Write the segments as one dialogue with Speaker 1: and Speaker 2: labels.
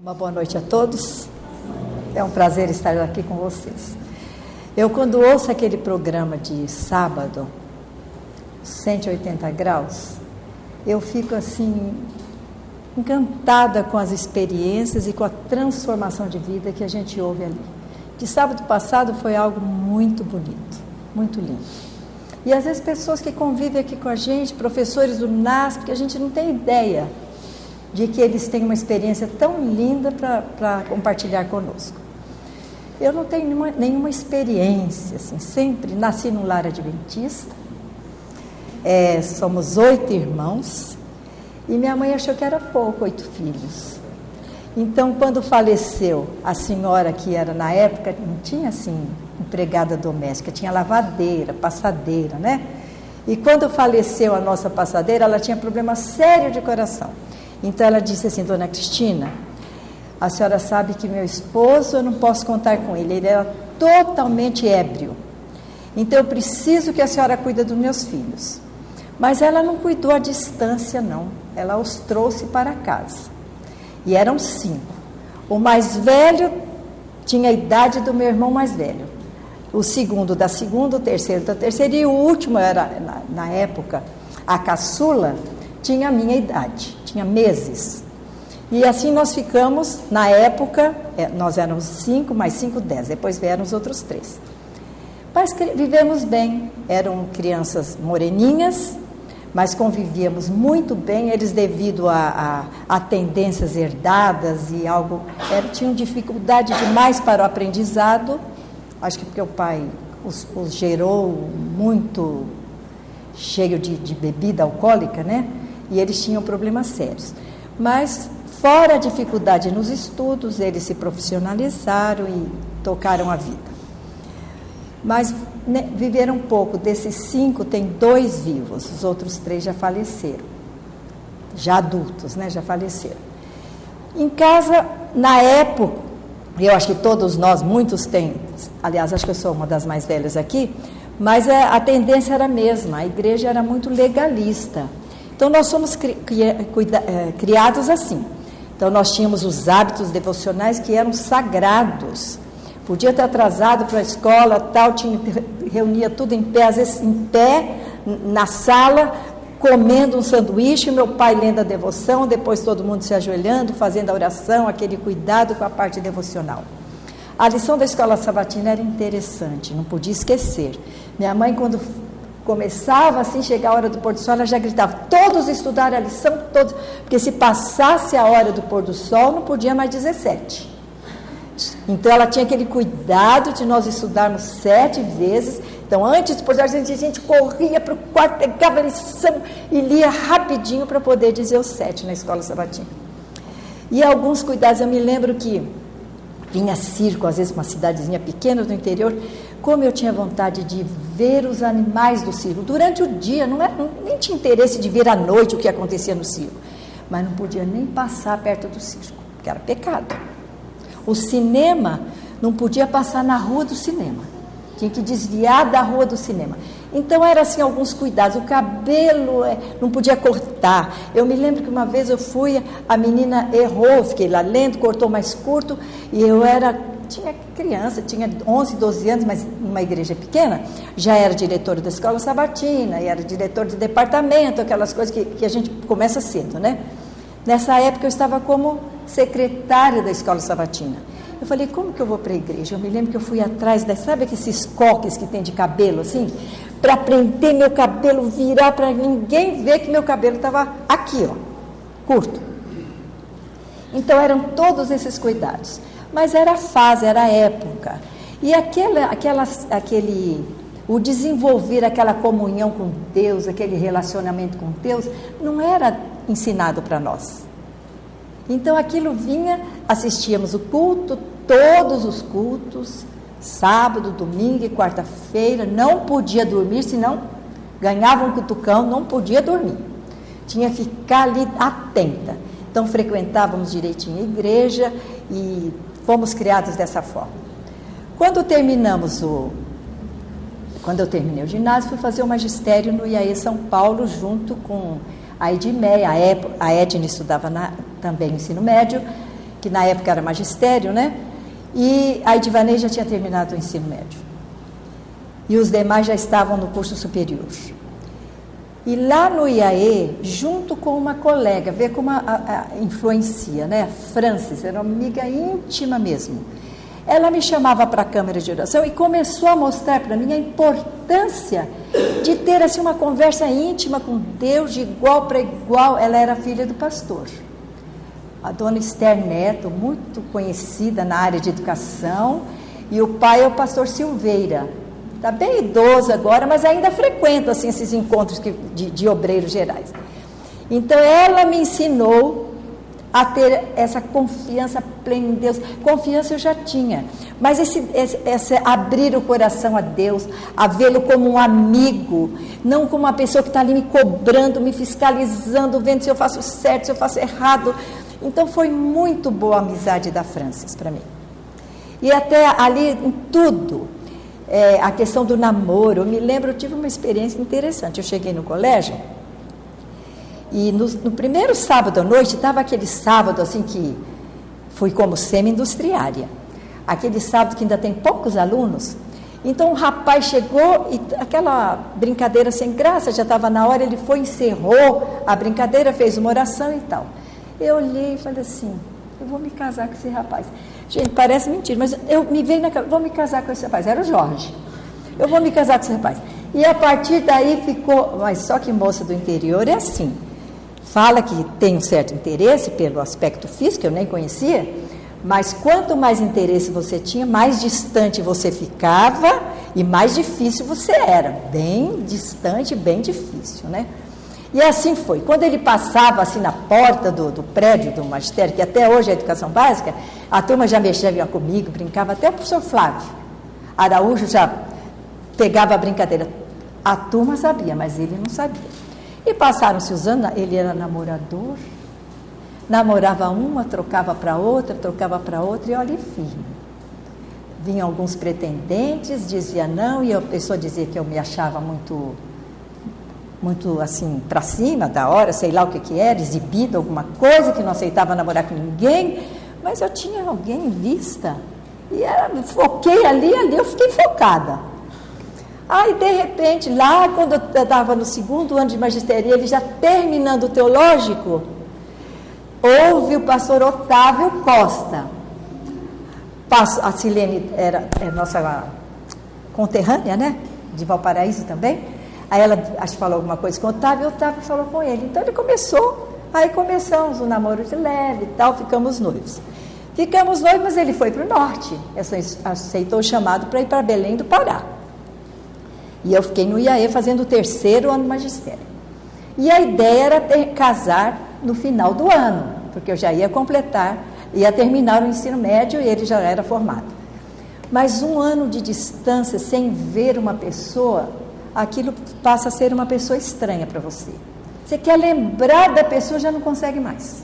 Speaker 1: Uma boa noite a todos. É um prazer estar aqui com vocês. Eu, quando ouço aquele programa de sábado, 180 graus, eu fico assim, encantada com as experiências e com a transformação de vida que a gente ouve ali. De sábado passado foi algo muito bonito, muito lindo. E às vezes pessoas que convivem aqui com a gente, professores do NASP, que a gente não tem ideia de que eles têm uma experiência tão linda para compartilhar conosco. Eu não tenho nenhuma experiência, assim, sempre nasci num lar adventista, somos 8 irmãos, e minha mãe achou que era pouco, 8 filhos. Então, quando faleceu a senhora, que era na época, não tinha assim, empregada doméstica, tinha lavadeira, passadeira, né? E quando faleceu a nossa passadeira, ela tinha problema sério de coração. Então ela disse assim: Dona Cristina, a senhora sabe que meu esposo, eu não posso contar com ele, ele era totalmente ébrio. Então eu preciso que a senhora cuide dos meus filhos. Mas ela não cuidou à distância, não. Ela os trouxe para casa. E eram 5. O mais velho tinha a idade do meu irmão mais velho. O segundo da segunda, o terceiro da terceira, e o último era, na época, a caçula, tinha a minha idade, tinha meses. E assim nós ficamos, na época, nós éramos 5, mais 5, 10, depois vieram os outros 3. Mas vivemos bem, eram crianças moreninhas, mas convivíamos muito bem, eles devido a tendências herdadas e algo, tinham dificuldade demais para o aprendizado, acho que porque o pai os gerou muito cheio de bebida alcoólica, né? E eles tinham problemas sérios. Mas, fora a dificuldade nos estudos, eles se profissionalizaram e tocaram a vida. Mas viveram pouco. Desses 5, tem 2 vivos. Os outros 3 já faleceram. Já adultos, né? Já faleceram. Em casa, na época, eu acho que todos nós, muitos têm, aliás, acho que eu sou uma das mais velhas aqui, mas a tendência era a mesma. A igreja era muito legalista. Então, nós somos criados assim. Então, nós tínhamos os hábitos devocionais que eram sagrados. Podia ter atrasado para a escola, tal, reunia tudo em pé, às vezes em pé, na sala, comendo um sanduíche, meu pai lendo a devoção, depois todo mundo se ajoelhando, fazendo a oração, aquele cuidado com a parte devocional. A lição da escola sabatina era interessante, não podia esquecer. Minha mãe, quando começava assim, chegar a hora do pôr do sol, ela já gritava: todos estudaram a lição, todos, porque se passasse a hora do pôr do sol, não podia mais 17. Então ela tinha aquele cuidado de nós estudarmos 7 vezes. Então, antes do pôr do sol, a gente corria para o quarto, pegava a lição e lia rapidinho para poder dizer os 7 na escola sabatina. E alguns cuidados, eu me lembro que vinha circo, às vezes uma cidadezinha pequena do interior. Como eu tinha vontade de ver os animais do circo. Durante o dia, nem tinha interesse de ver à noite o que acontecia no circo. Mas não podia nem passar perto do circo, porque era pecado. O cinema não podia passar na rua do cinema. Tinha que desviar da rua do cinema. Então, eram assim alguns cuidados. O cabelo não podia cortar. Eu me lembro que uma vez eu fui, a menina errou, fiquei lá lendo, cortou mais curto, e eu tinha criança, tinha 11, 12 anos, mas numa igreja pequena, já era diretora da escola sabatina, e era diretor de departamento, aquelas coisas que a gente começa cedo, né? Nessa época eu estava como secretária da escola sabatina. Eu falei: como que eu vou para a igreja? Eu me lembro que eu fui atrás, sabe esses coques que tem de cabelo, assim? Para prender meu cabelo, virar, para ninguém ver que meu cabelo estava aqui, ó, curto. Então eram todos esses cuidados. Mas era a fase, era a época. E o desenvolver aquela comunhão com Deus, aquele relacionamento com Deus, não era ensinado para nós. Então aquilo vinha, assistíamos o culto, todos os cultos, sábado, domingo e quarta-feira, não podia dormir, senão ganhava um cutucão, não podia dormir. Tinha que ficar ali atenta. Então frequentávamos direitinho a igreja e fomos criados dessa forma. Quando eu terminei o ginásio, fui fazer o magistério no IAE São Paulo, junto com a Edmeia, a Edne estudava também no ensino médio, que na época era magistério, né? E a Edivanei já tinha terminado o ensino médio. E os demais já estavam no curso superior. E lá no IAE, junto com uma colega, vê como a influencia, né? A Francis, era uma amiga íntima mesmo. Ela me chamava para a câmara de oração e começou a mostrar para mim a importância de ter assim, uma conversa íntima com Deus, de igual para igual. Ela era filha do pastor. A dona Esther Neto, muito conhecida na área de educação, e o pai é o pastor Silveira. Está bem idoso agora, mas ainda frequenta assim, esses encontros de obreiros gerais. Então, ela me ensinou a ter essa confiança plena em Deus. Confiança eu já tinha, mas esse abrir o coração a Deus, a vê-lo como um amigo, não como uma pessoa que está ali me cobrando, me fiscalizando, vendo se eu faço certo, se eu faço errado. Então, foi muito boa a amizade da Francis para mim. E até ali, em tudo, a questão do namoro, eu me lembro, eu tive uma experiência interessante. Eu cheguei no colégio, e no primeiro sábado à noite, estava aquele sábado assim que fui como semi-industriária, aquele sábado que ainda tem poucos alunos. Então o rapaz chegou e aquela brincadeira sem graça, já estava na hora, ele foi, encerrou a brincadeira, fez uma oração e tal. Eu olhei e falei assim, eu vou me casar com esse rapaz. Gente, parece mentira, mas eu me veio na cabeça, vou me casar com esse rapaz, era o Jorge. Eu vou me casar com esse rapaz. E a partir daí ficou, mas só que moça do interior é assim, fala que tem um certo interesse pelo aspecto físico, eu nem conhecia, mas quanto mais interesse você tinha, mais distante você ficava e mais difícil você era. Bem distante, bem difícil, né? E assim foi. Quando ele passava assim na porta do prédio do magistério, que até hoje é a educação básica, a turma já mexia comigo, brincava, até o professor Flávio Araújo já pegava a brincadeira. A turma sabia, mas ele não sabia. E passaram-se os anos, ele era namorador, namorava uma, trocava para outra, e olha, firme. Vinham alguns pretendentes, dizia não, e a pessoa dizia que eu me achava muito assim, para cima da hora, sei lá o que era, exibido alguma coisa, que não aceitava namorar com ninguém, mas eu tinha alguém em vista, e foquei ali eu fiquei focada. Aí, de repente, lá, quando eu estava no segundo ano de magistério, ele já terminando o teológico, houve o pastor Otávio Costa. A Silene era nossa conterrânea, né? De Valparaíso também. Aí ela, acho que falou alguma coisa com o Otávio, e o Otávio falou com ele. Então ele começou, aí começamos o namoro de leve e tal, ficamos noivos. Mas ele foi para o norte, aceitou o chamado para ir para Belém do Pará. E eu fiquei no IAE fazendo o 3º ano de magistério. E a ideia era casar no final do ano, porque eu já ia terminar o ensino médio e ele já era formado. Mas um ano de distância, sem ver uma pessoa, aquilo passa a ser uma pessoa estranha para você. Você quer lembrar da pessoa, já não consegue mais.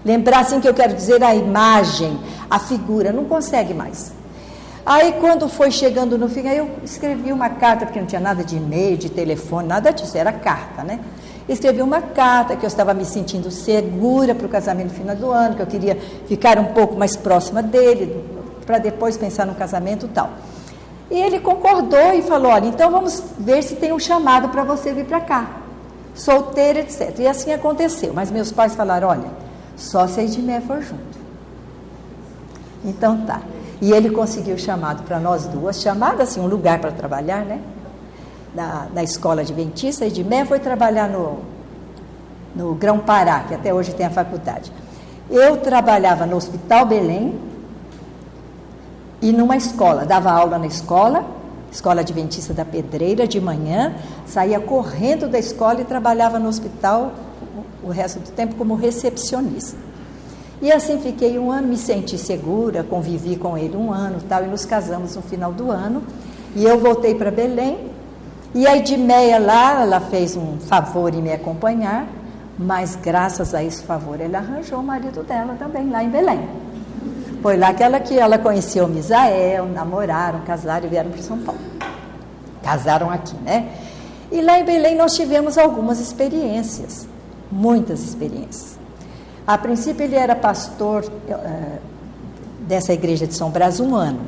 Speaker 1: Lembrar, assim, que eu quero dizer, a imagem, a figura, não consegue mais. Aí, quando foi chegando no fim, aí eu escrevi uma carta, porque não tinha nada de e-mail, de telefone, nada disso, era carta, né? Escrevi uma carta que eu estava me sentindo segura para o casamento no final do ano, que eu queria ficar um pouco mais próxima dele, para depois pensar no casamento e tal. E ele concordou e falou, olha, então vamos ver se tem um chamado para você vir para cá, solteira, etc. E assim aconteceu, mas meus pais falaram, olha, só se a Edmé for junto. Então tá. E ele conseguiu chamado para nós duas, chamado assim, um lugar para trabalhar, né? Na escola adventista. A Edmé foi trabalhar no Grão-Pará, que até hoje tem a faculdade. Eu trabalhava no Hospital Belém, e numa escola, dava aula na escola adventista da Pedreira, de manhã, saía correndo da escola e trabalhava no hospital o resto do tempo como recepcionista. E assim fiquei um ano, me senti segura, convivi com ele um ano tal, e nos casamos no final do ano, e eu voltei para Belém, e a Edmeia lá, ela fez um favor em me acompanhar, mas graças a esse favor, ele arranjou o marido dela também, lá em Belém. Foi lá que ela conheceu o Misael, namoraram, casaram e vieram para São Paulo. Casaram aqui, né? E lá em Belém nós tivemos algumas experiências, muitas experiências. A princípio ele era pastor dessa igreja de São Brás 1 ano,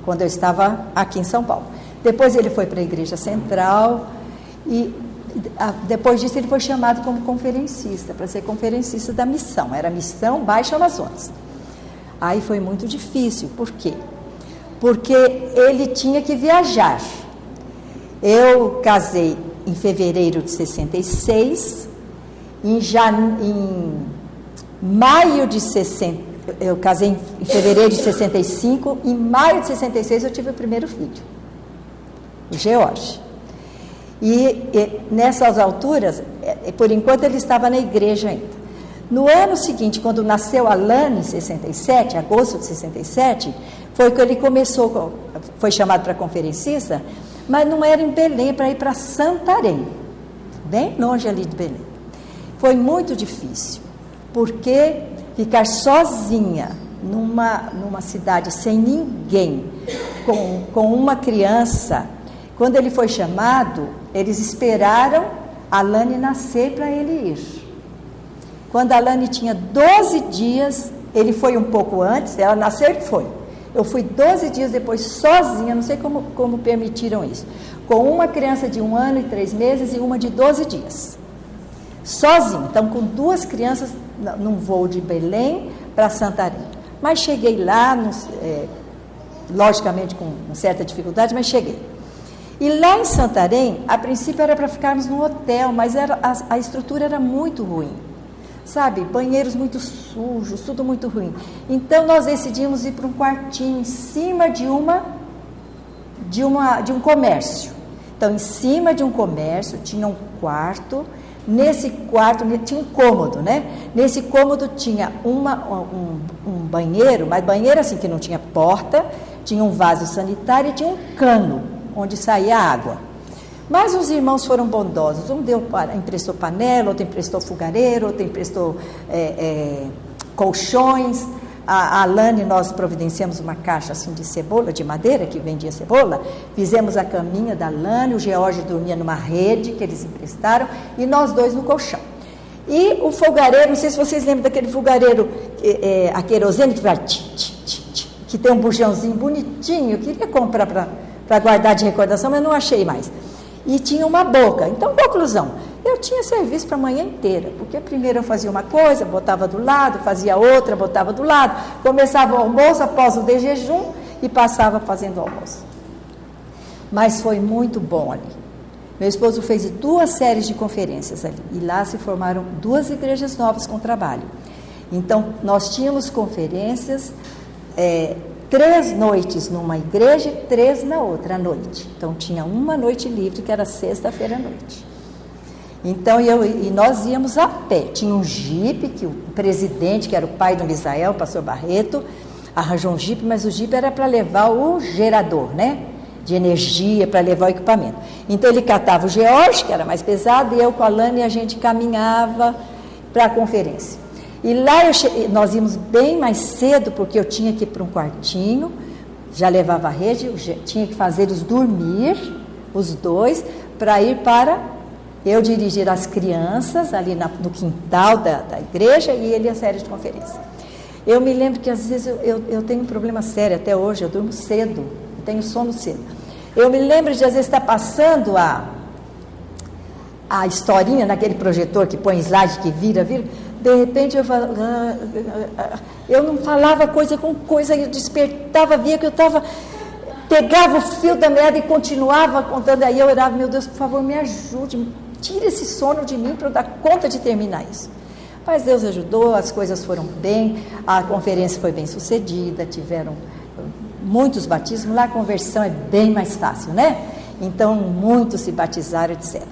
Speaker 1: quando eu estava aqui em São Paulo. Depois ele foi para a igreja central e depois disso ele foi chamado como conferencista, para ser conferencista da missão, era a missão Baixo Amazonas. Aí foi muito difícil, por quê? Porque ele tinha que viajar. Eu casei em fevereiro de 66, em maio de 60, eu casei em fevereiro de 65, em maio de 66 eu tive o primeiro filho, o George. E nessas alturas, por enquanto ele estava na igreja ainda. No ano seguinte, quando nasceu a Lani, em 67, agosto de 67, foi que ele começou, foi chamado para conferencista, mas não era em Belém, para ir para Santarém, bem longe ali de Belém. Foi muito difícil, porque ficar sozinha numa cidade sem ninguém, com uma criança, quando ele foi chamado, eles esperaram a Lani nascer para ele ir. Quando a Lani tinha 12 dias, ele foi um pouco antes, ela nasceu e foi. Eu fui 12 dias depois sozinha, não sei como permitiram isso, com uma criança de 1 ano e 3 meses e uma de 12 dias. Sozinha, então com 2 crianças num voo de Belém para Santarém. Mas cheguei lá, logicamente com certa dificuldade, mas cheguei. E lá em Santarém, a princípio era para ficarmos num hotel, mas a estrutura era muito ruim. Sabe, banheiros muito sujos, tudo muito ruim. Então nós decidimos ir para um quartinho em cima de um comércio. Então, em cima de um comércio tinha um quarto. Nesse quarto tinha um cômodo, né? Nesse cômodo tinha um banheiro, mas banheiro assim que não tinha porta, tinha um vaso sanitário e tinha um cano onde saía água. Mas os irmãos foram bondosos, emprestou panela, outro emprestou fogareiro, outro emprestou colchões. A Lani, nós providenciamos uma caixa assim de cebola, de madeira, que vendia cebola, fizemos a caminha da Lani, o George dormia numa rede que eles emprestaram, e nós 2 no colchão. E o fogareiro, não sei se vocês lembram daquele fogareiro a querosene, que tem um bujãozinho bonitinho, eu queria comprar para guardar de recordação, mas não achei mais. E tinha uma boca. Então, conclusão, eu tinha serviço para a manhã inteira, porque primeiro eu fazia uma coisa, botava do lado, fazia outra, botava do lado, começava o almoço após o de jejum e passava fazendo o almoço. Mas foi muito bom ali. Meu esposo fez 2 séries de conferências ali, e lá se formaram 2 igrejas novas com trabalho. Então, nós tínhamos conferências, 3 noites numa igreja e 3 na outra à noite. Então, tinha uma noite livre, que era sexta-feira à noite. Então, nós íamos a pé. Tinha um jipe, que o presidente, que era o pai do Misael, o pastor Barreto, arranjou um jipe, mas o jipe era para levar o gerador, né? De energia, para levar o equipamento. Então, ele catava o George, que era mais pesado, e eu com a Lani, a gente caminhava para a conferência. E lá nós íamos bem mais cedo, porque eu tinha que ir para um quartinho, já levava a rede, tinha que fazer eles dormir, os 2, para ir para eu dirigir as crianças ali no quintal da igreja e ele a série de conferência. Eu me lembro que às vezes eu tenho um problema sério até hoje, eu durmo cedo, eu tenho sono cedo. Eu me lembro de às vezes estar passando a historinha naquele projetor que põe slide, que vira, de repente eu não falava coisa com coisa, eu despertava, via que eu pegava o fio da meada e continuava contando, aí eu orava, meu Deus, por favor, me ajude, tire esse sono de mim para eu dar conta de terminar isso. Mas Deus ajudou, as coisas foram bem, a conferência foi bem sucedida, tiveram muitos batismos, lá a conversão é bem mais fácil, né? Então, muitos se batizaram, etc.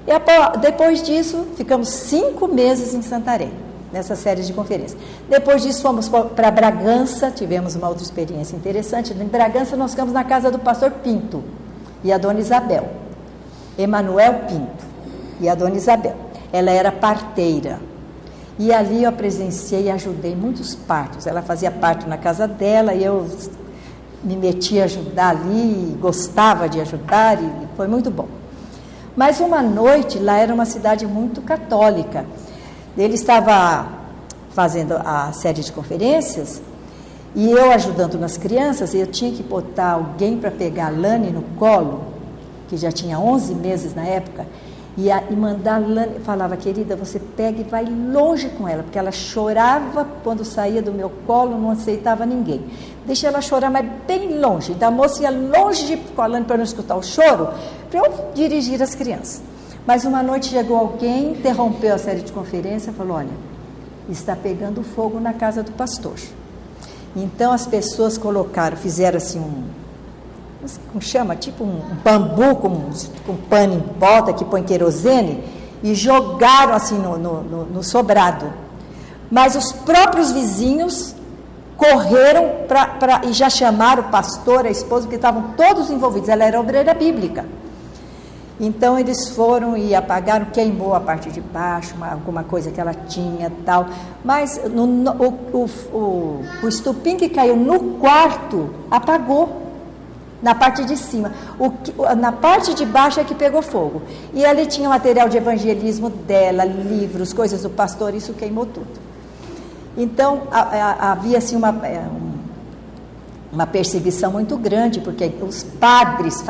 Speaker 1: E depois disso, ficamos 5 meses em Santarém, nessa série de conferências. Depois disso, fomos para Bragança, tivemos uma outra experiência interessante. Em Bragança, nós ficamos na casa do pastor Pinto e a dona Isabel. Emanuel Pinto e a dona Isabel. Ela era parteira. E ali eu presenciei e ajudei muitos partos. Ela fazia parto na casa dela e eu me metia a ajudar ali, gostava de ajudar e foi muito bom. Mas uma noite, lá era uma cidade muito católica. Ele estava fazendo a série de conferências, e eu ajudando nas crianças, eu tinha que botar alguém para pegar a Lani no colo, que já tinha 11 meses na época, e mandar a Lani, falava, querida, você pega e vai longe com ela, porque ela chorava quando saía do meu colo, não aceitava ninguém. Deixa ela chorar, mas bem longe. Da moça ia longe com a Lani para não escutar o choro, para eu dirigir as crianças. Mas uma noite chegou alguém, interrompeu a série de conferência, falou, olha, está pegando fogo na casa do pastor. Então as pessoas fizeram assim como chama, tipo um bambu com pano em volta, que põe querosene, e jogaram assim no sobrado. Mas os próprios vizinhos correram e já chamaram o pastor, a esposa, porque estavam todos envolvidos. Ela era obreira bíblica. Então eles foram e apagaram, queimou a parte de baixo, alguma coisa que ela tinha, tal. Mas o estupim que caiu no quarto apagou na parte de cima. Na parte de baixo é que pegou fogo. E ali tinha material de evangelismo dela, livros, coisas do pastor, isso queimou tudo. Então havia assim uma perseguição muito grande, porque os padres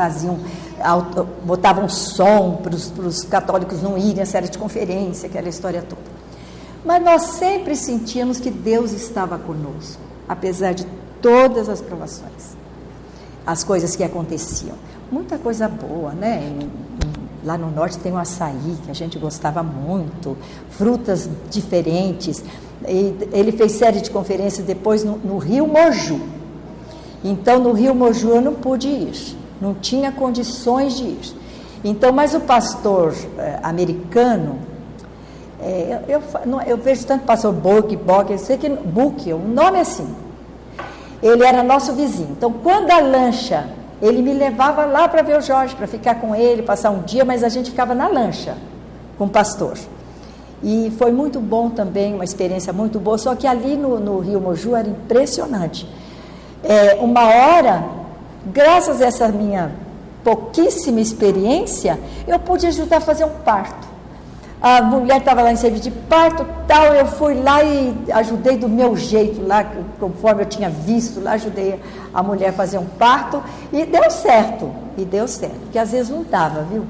Speaker 1: botavam som para os católicos não irem à série de conferência, aquela história toda. Mas nós sempre sentíamos que Deus estava conosco, apesar de todas as provações, as coisas que aconteciam. Muita coisa boa, né? Lá no norte tem o açaí, que a gente gostava muito, frutas diferentes. Ele fez série de conferências depois no Rio Moju. Então, no Rio Moju eu não pude ir, não tinha condições de ir. Então, mas o pastor americano, eu vejo tanto pastor Bog, eu sei que Buck, o nome é assim, ele era nosso vizinho. Então, quando a lancha, ele me levava lá para ver o Jorge, para ficar com ele, passar um dia, mas a gente ficava na lancha com o pastor. E foi muito bom também, uma experiência muito boa, só que ali no Rio Moju era impressionante. Uma hora, graças a essa minha pouquíssima experiência, eu pude ajudar a fazer um parto. A mulher estava lá em serviço de parto, tal, eu fui lá e ajudei do meu jeito, lá, conforme eu tinha visto, lá ajudei a mulher a fazer um parto, e deu certo, porque às vezes não dava, viu?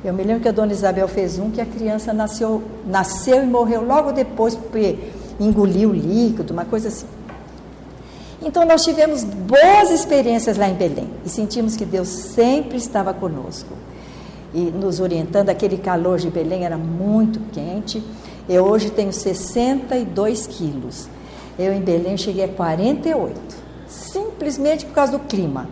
Speaker 1: Eu me lembro que a dona Isabel fez que a criança nasceu e morreu logo depois, porque engoliu o líquido, uma coisa assim. Então, nós tivemos boas experiências lá em Belém e sentimos que Deus sempre estava conosco e nos orientando. Aquele calor de Belém era muito quente. Eu hoje tenho 62 quilos. Eu em Belém cheguei a 48, simplesmente por causa do clima.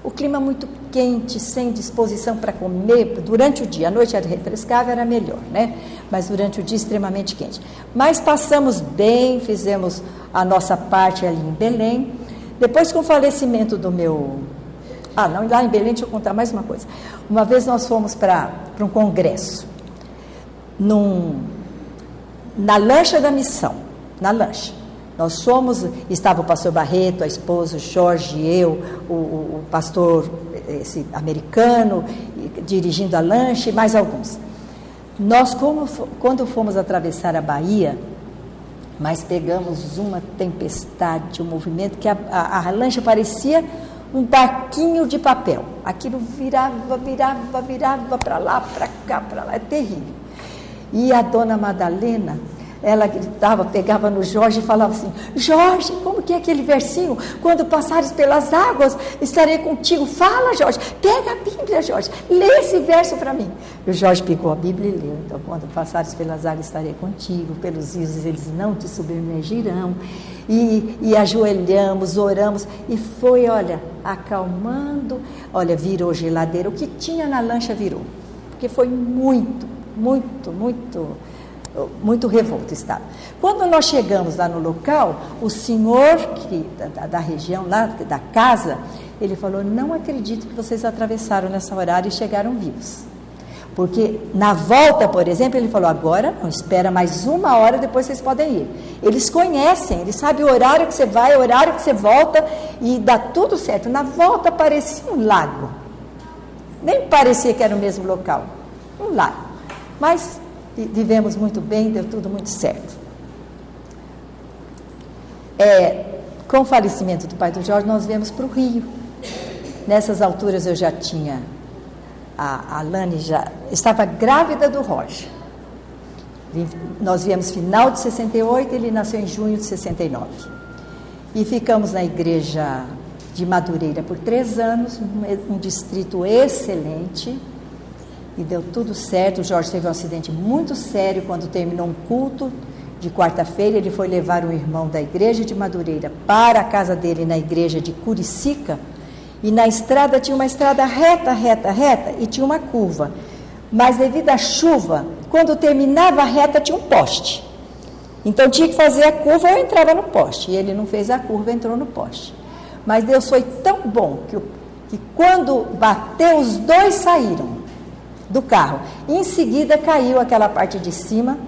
Speaker 1: O clima muito quente, sem disposição para comer durante o dia. À noite era refrescável, era melhor, né? Mas durante o dia extremamente quente. Mas passamos bem, fizemos a nossa parte ali em Belém. Depois, com o falecimento do meu... lá em Belém, deixa eu contar mais uma coisa. Uma vez nós fomos para um congresso, na lancha da missão, na lancha. Nós estava o pastor Barreto, a esposa, o Jorge, eu, o pastor esse americano, dirigindo a lancha e mais alguns. Nós, quando fomos atravessar a Bahia, mas pegamos uma tempestade, um movimento que a lancha parecia um barquinho de papel. Aquilo virava para lá, para cá, para lá, é terrível. E a dona Madalena, ela gritava, pegava no Jorge e falava assim: Jorge, como que é aquele versinho? Quando passares pelas águas, estarei contigo. Fala, Jorge, pega a Bíblia, Jorge, lê esse verso para mim. E o Jorge pegou a Bíblia e leu. Então, quando passares pelas águas, estarei contigo, pelos rios eles não te submergirão. E ajoelhamos, oramos, e foi, acalmando. Virou geladeira, o que tinha na lancha virou, porque foi muito revolto estava. Quando nós chegamos lá no local, o senhor da região lá, da casa, ele falou: não acredito que vocês atravessaram nessa horário e chegaram vivos. Porque na volta, por exemplo, ele falou: agora não, espera mais 1 hora, depois vocês podem ir. Eles conhecem, eles sabem o horário que você vai, o horário que você volta, e dá tudo certo. Na volta parecia um lago, nem parecia que era o mesmo local, um lago. Mas vivemos muito bem, deu tudo muito certo. Com o falecimento do pai do Jorge, nós viemos para o Rio. Nessas alturas eu já tinha, a Lani já estava grávida do Roger. Nós viemos final de 68, ele nasceu em junho de 69. E ficamos na igreja de Madureira por 3 anos, um distrito excelente, e deu tudo certo. O Jorge teve um acidente muito sério quando terminou um culto de quarta-feira. Ele foi levar um irmão da igreja de Madureira para a casa dele na igreja de Curicica, e na estrada tinha uma estrada reta, e tinha uma curva. Mas devido à chuva, quando terminava a reta tinha um poste. Então tinha que fazer a curva ou entrava no poste. E ele não fez a curva, entrou no poste. Mas Deus foi tão bom que quando bateu, os dois saíram do carro. E em seguida caiu aquela parte de cima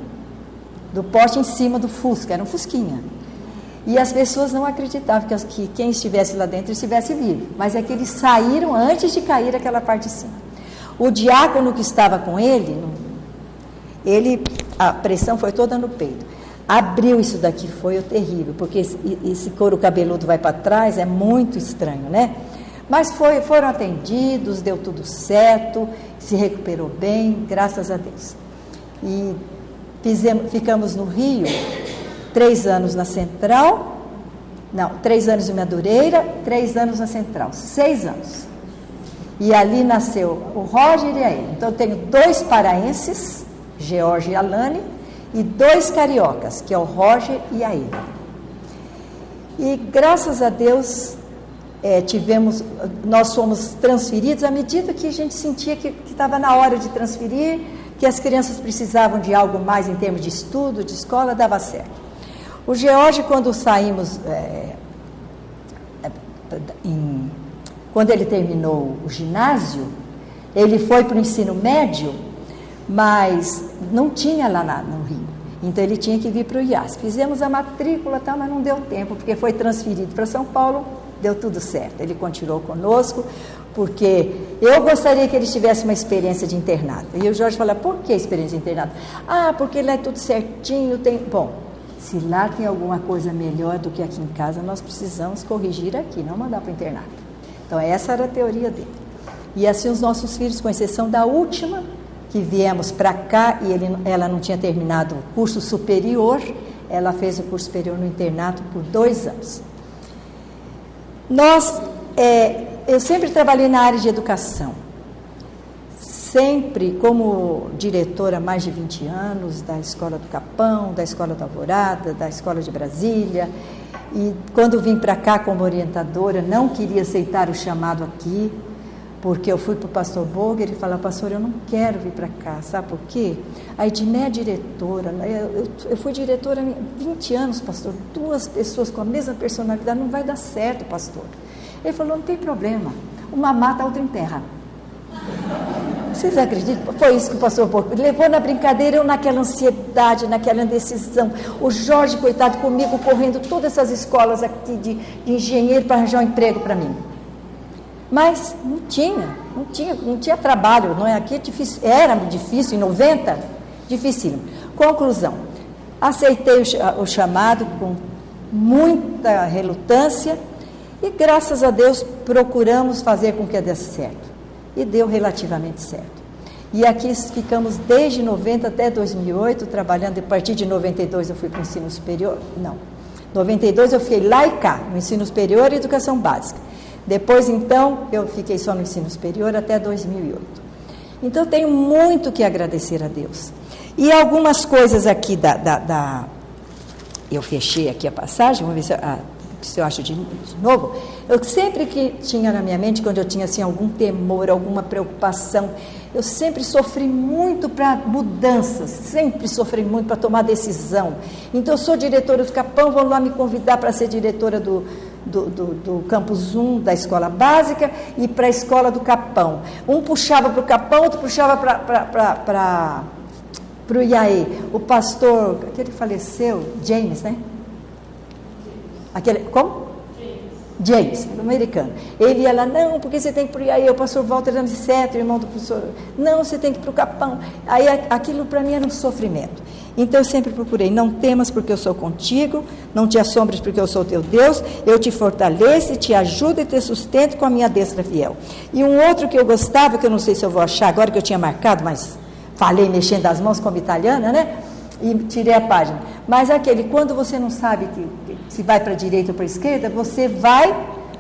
Speaker 1: do poste em cima do Fusca, era um Fusquinha. E as pessoas não acreditavam que quem estivesse lá dentro estivesse vivo. Mas é que eles saíram antes de cair aquela parte de cima. O diácono que estava com ele, a pressão foi toda no peito. Abriu isso daqui, foi terrível, porque esse couro cabeludo vai para trás, é muito estranho, né? Mas foram atendidos, deu tudo certo, se recuperou bem, graças a Deus. E ficamos no Rio 3 anos na Central, 3 anos em Madureira, 3 anos na Central, 6 anos. E ali nasceu o Roger e a ele. Então eu tenho 2 paraenses, George e Alane, e 2 cariocas, que é o Roger e a ele. E graças a Deus nós fomos transferidos à medida que a gente sentia que estava na hora de transferir, que as crianças precisavam de algo mais em termos de estudo, de escola, dava certo. O George, quando saímos, quando ele terminou o ginásio, ele foi para o ensino médio, mas não tinha lá no Rio. Então ele tinha que vir para o IAS. Fizemos a matrícula, mas não deu tempo, porque foi transferido para São Paulo, deu tudo certo. Ele continuou conosco, porque eu gostaria que ele tivesse uma experiência de internato. E o Jorge falou: por que experiência de internato? Porque lá é tudo certinho, Bom, se lá tem alguma coisa melhor do que aqui em casa, nós precisamos corrigir aqui, não mandar para o internato. Então essa era a teoria dele. E assim os nossos filhos, com exceção da última, que viemos para cá, e ela não tinha terminado o curso superior, ela fez o curso superior no internato por 2 anos. Eu sempre trabalhei na área de educação, sempre como diretora há mais de 20 anos, da Escola do Capão, da Escola da Alvorada, da Escola de Brasília, e quando vim para cá como orientadora, não queria aceitar o chamado aqui, porque eu fui para o pastor Boger e falei: pastor, eu não quero vir para cá, sabe por quê? A Edmé é diretora, eu fui diretora há 20 anos, pastor, 2 pessoas com a mesma personalidade, não vai dar certo, pastor. Ele falou: não tem problema, uma mata, a outra enterra. Vocês acreditam? Foi isso que o pastor Boger levou na brincadeira, eu naquela ansiedade, naquela indecisão, o Jorge, coitado, comigo, correndo todas essas escolas aqui de engenheiro para arranjar um emprego para mim. Mas não tinha trabalho, não é? Aqui era difícil, em 90, dificílimo. Conclusão: aceitei o chamado com muita relutância e, graças a Deus, procuramos fazer com que desse certo. E deu relativamente certo. E aqui ficamos desde 90 até 2008, trabalhando. A partir de 92 eu fui para o ensino superior. Não, 92 eu fiquei lá e cá, no ensino superior e educação básica. Depois, então, eu fiquei só no ensino superior até 2008. Então, eu tenho muito que agradecer a Deus. E algumas coisas aqui eu fechei aqui a passagem, vamos ver se eu acho de novo. Eu sempre que tinha na minha mente, quando eu tinha assim, algum temor, alguma preocupação, eu sempre sofri muito para mudanças, sempre sofri muito para tomar decisão. Então, eu sou diretora do Capão, vão lá me convidar para ser diretora do Campus 1, da escola básica, e para a escola do Capão. Um puxava para o Capão, outro puxava para o IAE. O pastor, aquele faleceu, James, né? Como? James, americano. Ele ia lá, não, porque você tem que ir. Aí o pastor Walter Aniceto, irmão do professor, não, você tem que ir para o Capão. Aí aquilo para mim era um sofrimento. Então eu sempre procurei, não temas porque eu sou contigo, não te assombres porque eu sou teu Deus, eu te fortaleço, te ajudo e te sustento com a minha destra fiel. E um outro que eu gostava, que eu não sei se eu vou achar agora, que eu tinha marcado, mas falei mexendo as mãos como italiana, né? E tirei a página. Mas aquele, quando você não sabe se vai para a direita ou para a esquerda, você vai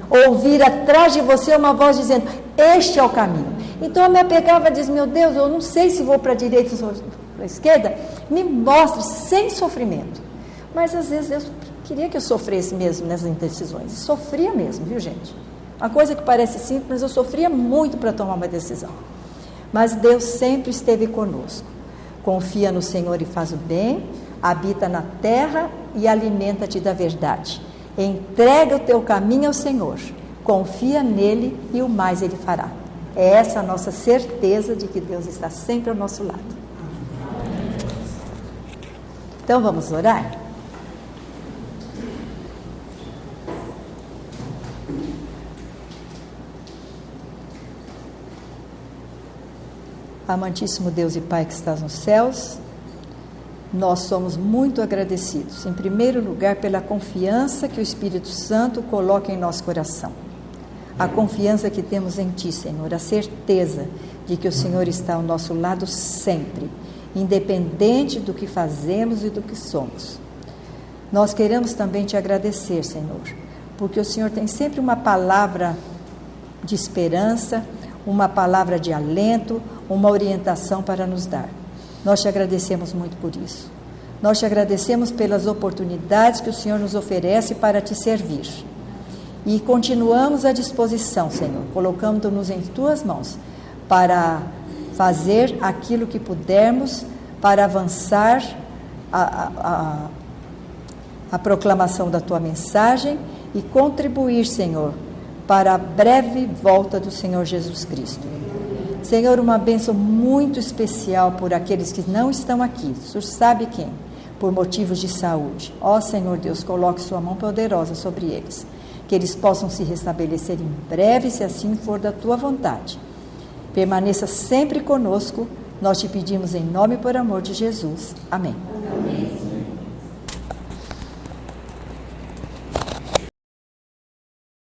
Speaker 1: ouvir atrás de você uma voz dizendo, este é o caminho. Então eu me apegava e dizia, meu Deus, eu não sei se vou para a direita ou para a esquerda, me mostre sem sofrimento. Mas às vezes eu queria que eu sofresse mesmo nessas indecisões. Sofria mesmo, viu, gente? Uma coisa que parece simples, mas eu sofria muito para tomar uma decisão. Mas Deus sempre esteve conosco. Confia no Senhor e faz o bem, habita na terra e alimenta-te da verdade. Entrega o teu caminho ao Senhor, confia nele e o mais ele fará. É essa a nossa certeza de que Deus está sempre ao nosso lado. Então vamos orar? Amantíssimo Deus e Pai que estás nos céus, nós somos muito agradecidos, em primeiro lugar, pela confiança que o Espírito Santo coloca em nosso coração. A confiança que temos em Ti, Senhor, a certeza de que o Senhor está ao nosso lado sempre, independente do que fazemos e do que somos. Nós queremos também Te agradecer, Senhor, porque o Senhor tem sempre uma palavra de esperança, uma palavra de alento, uma orientação para nos dar. Nós Te agradecemos muito por isso. Nós Te agradecemos pelas oportunidades que o Senhor nos oferece para Te servir. E continuamos à disposição, Senhor, colocando-nos em Tuas mãos para fazer aquilo que pudermos para avançar a proclamação da Tua mensagem e contribuir, Senhor, para a breve volta do Senhor Jesus Cristo. Senhor, uma bênção muito especial por aqueles que não estão aqui, o Senhor sabe quem, por motivos de saúde. Ó Senhor Deus, coloque Sua mão poderosa sobre eles, que eles possam se restabelecer em breve, se assim for da Tua vontade. Permaneça sempre conosco, nós Te pedimos em nome e por amor de Jesus. Amém. Amém.